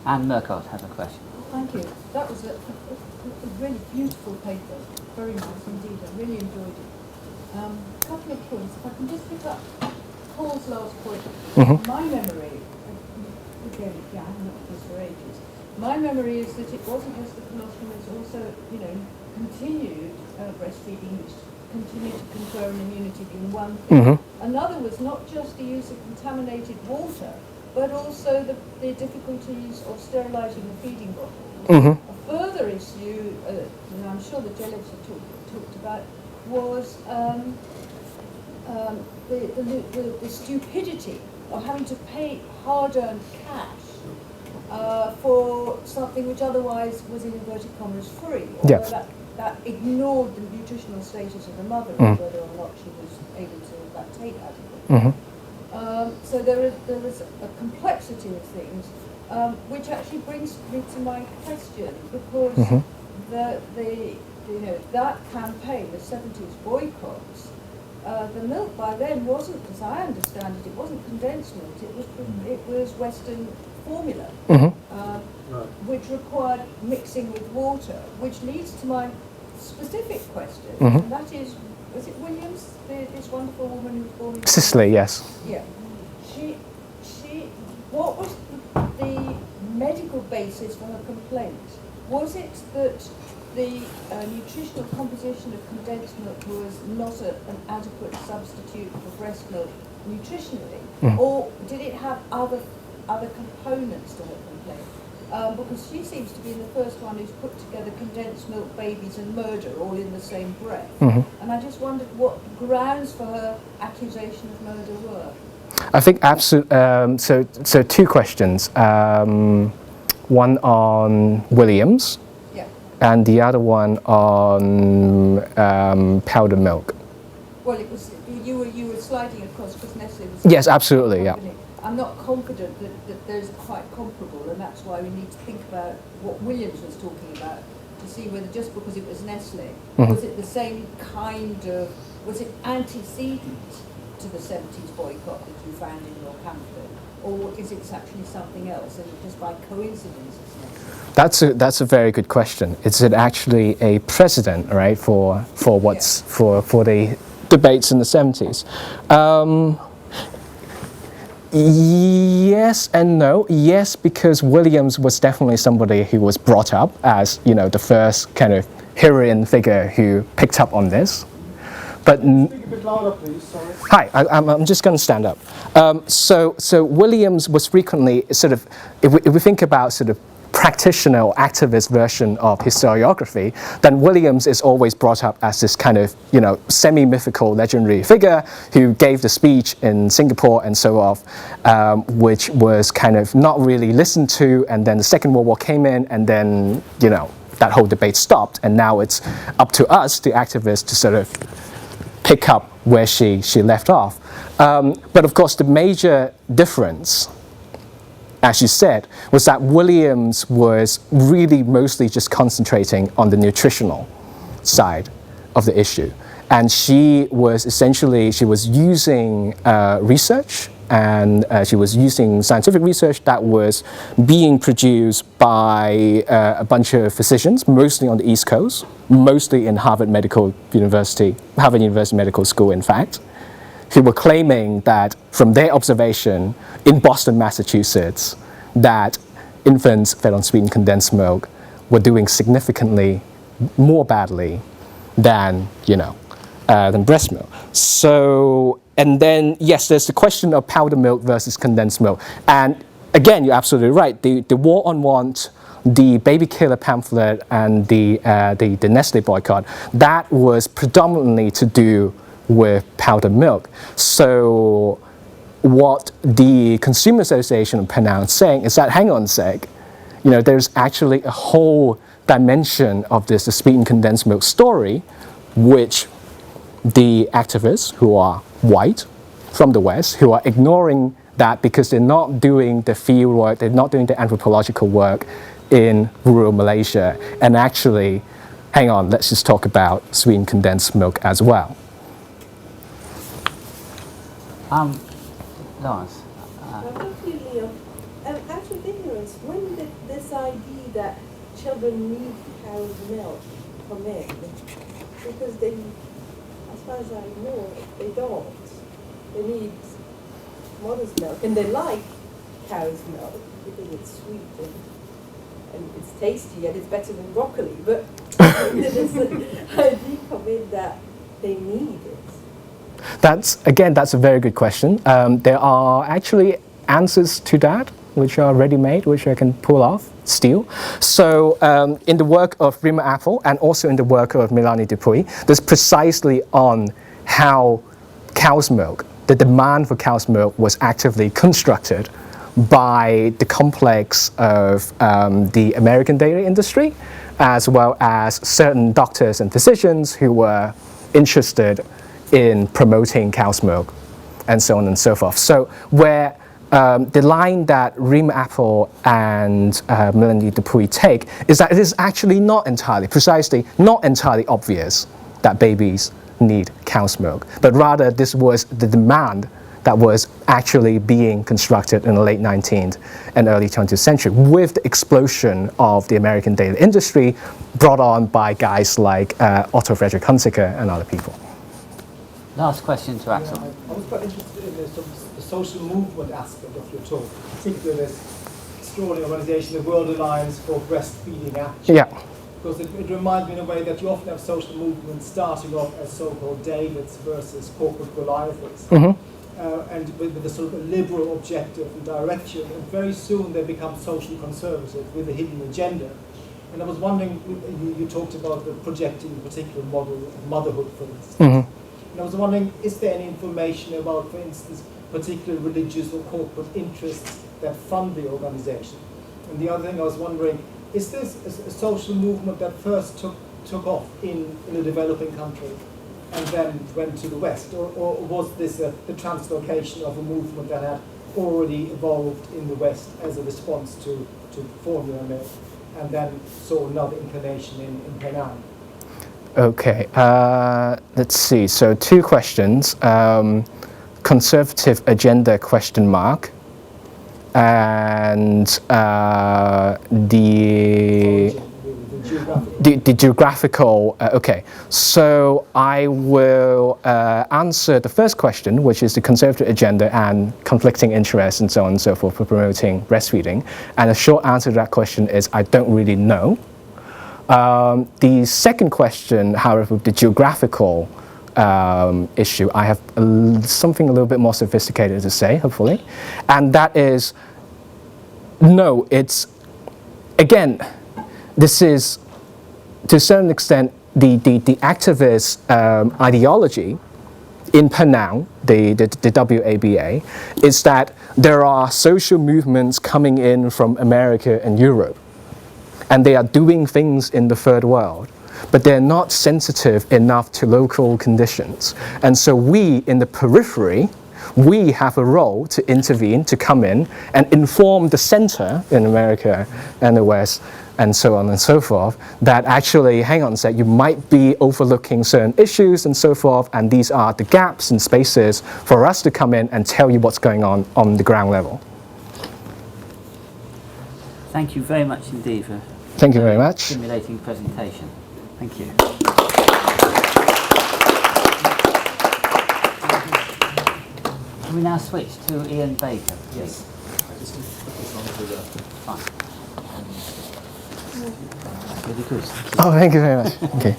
Anne Merkos has a question. Thank you. That was a really beautiful paper. Very nice indeed. I really enjoyed it. A couple of points. If I can just pick up Paul's last point. My memory, again, yeah, I haven't looked at this for ages. My memory is that it wasn't just the colostrum, it's also, continued breastfeeding, which continued to confer an immunity being one thing. Another was not just the use of contaminated water, but also the difficulties of sterilising the feeding bottles. A further issue, and I'm sure the Jelliffs have talked about, was the stupidity of having to pay hard-earned cash for something which otherwise was, in inverted commas, free. Although that ignored the nutritional status of the mother, and whether or not she was able to lactate adequately. So there is a complexity of things, which actually brings me to my question, because that campaign, the 70s boycotts, the milk by then wasn't, as I understand it, it wasn't condensed milk. It was Western formula, which required mixing with water, which leads to my specific question, and that is, was it Williams, this wonderful woman who was born in Sicily, yes. Yeah. What was the medical basis for her complaint? Was it that the nutritional composition of condensed milk was not an adequate substitute for breast milk nutritionally, or did it have other components to her complaint? Because she seems to be the first one who's put together condensed milk babies and murder all in the same breath. And I just wondered what grounds for her accusation of murder were. I think so two questions. One on Williams, and the other one on powder milk. Well, it was you were sliding across because Nestle was. Yes, absolutely. Yeah. I'm not confident that those are quite comparable, and that's why we need to think about what Williams was talking about to see whether just because it was Nestle, was it the same kind of, was it antecedent to the 70s boycott that you found in your pamphlet, or is it actually something else, and just by coincidence it's Nestle? That's a very good question. Is it actually a precedent, right, for the debates in the 70s? Yes and no. Yes, because Williams was definitely somebody who was brought up as, the first kind of heroine figure who picked up on this. But speak a bit louder, please. Sorry. Hi, I'm just going to stand up. So Williams was frequently sort of, if we think about sort of practitioner or activist version of historiography, then Williams is always brought up as this kind of, semi-mythical legendary figure who gave the speech in Singapore and so on, which was kind of not really listened to, and then the Second World War came in, and then, that whole debate stopped, and now it's up to us, the activists, to sort of pick up where she left off. But of course, the major difference, as you said, was that Williams was really mostly just concentrating on the nutritional side of the issue. And she was using research, and she was using scientific research that was being produced by a bunch of physicians, mostly on the East Coast, mostly in Harvard University Medical School, in fact, who were claiming that from their observation in Boston, Massachusetts, that infants fed on sweetened condensed milk were doing significantly more badly than breast milk. So, and then, yes, there's the question of powder milk versus condensed milk. And again, you're absolutely right. The War on Want, the Baby Killer pamphlet, and the Nestle boycott, that was predominantly to do with powdered milk. So what the Consumer Association of Penang is saying is that, hang on a sec, there's actually a whole dimension of the sweetened condensed milk story, which the activists who are white from the West, who are ignoring that because they're not doing the field work, they're not doing the anthropological work in rural Malaysia, and actually, hang on, let's just talk about sweetened condensed milk as well. Lawrence. Leo, out of ignorance, when didn't this idea that children need cow's milk come in? Because they, as far as I know, they don't. They need mother's milk, and they like cow's milk because it's sweet and it's tasty and it's better than broccoli. But this idea come in that they need it. That's a very good question. There are actually answers to that, which are ready-made, which I can pull off, steal. So in the work of Rima Apple and also in the work of Melanie Dupuy, there's precisely on how cow's milk, the demand for cow's milk was actively constructed by the complex of the American dairy industry, as well as certain doctors and physicians who were interested in promoting cow's milk, and so on and so forth. So where the line that Rima Apple and Melanie Dupuy take is that it is actually not entirely obvious that babies need cow's milk, but rather this was the demand that was actually being constructed in the late 19th and early 20th century with the explosion of the American dairy industry brought on by guys like Otto Frederick Hunziker and other people. Last question to Axel. Yeah, I was quite interested in the social movement aspect of your talk, particularly this extraordinary organization, the World Alliance for Breastfeeding Action. Yeah. Because it reminds me in a way that you often have social movements starting off as so-called Davids versus corporate Goliaths. Mm-hmm. And with a sort of a liberal objective and direction, and very soon they become social conservative with a hidden agenda. And I was wondering, you talked about the projecting a particular model of motherhood, for instance. Mm-hmm. And I was wondering, is there any information about, for instance, particular religious or corporate interests that fund the organization? And the other thing I was wondering, is this a social movement that first took off in a developing country and then went to the West? Or was this the translocation of a movement that had already evolved in the West as a response to formula milk and then saw another incarnation in Penang? Okay, let's see. So 2 questions. Conservative agenda question mark, and the geographical. Okay, so I will answer the first question, which is the conservative agenda and conflicting interests and so on and so forth for promoting breastfeeding. And a short answer to that question is I don't really know. The second question, however, the geographical issue, I have something a little bit more sophisticated to say, hopefully. And that is, no, it's, again, this is, to a certain extent, the activist ideology in Penang, the WABA, is that there are social movements coming in from America and Europe. And they are doing things in the third world, but they're not sensitive enough to local conditions. And so we, in the periphery, we have a role to intervene, to come in and inform the center in America and the West, and so on and so forth, that actually, hang on a sec, you might be overlooking certain issues and so forth, and these are the gaps and spaces for us to come in and tell you what's going on the ground level. Thank you very much indeed for Thank you very much. stimulating presentation. Thank you. Can we now switch to Ian Baker? Yes. I just need to put this on to the Fine. Really good. Thank you. Oh, thank you very much. Okay.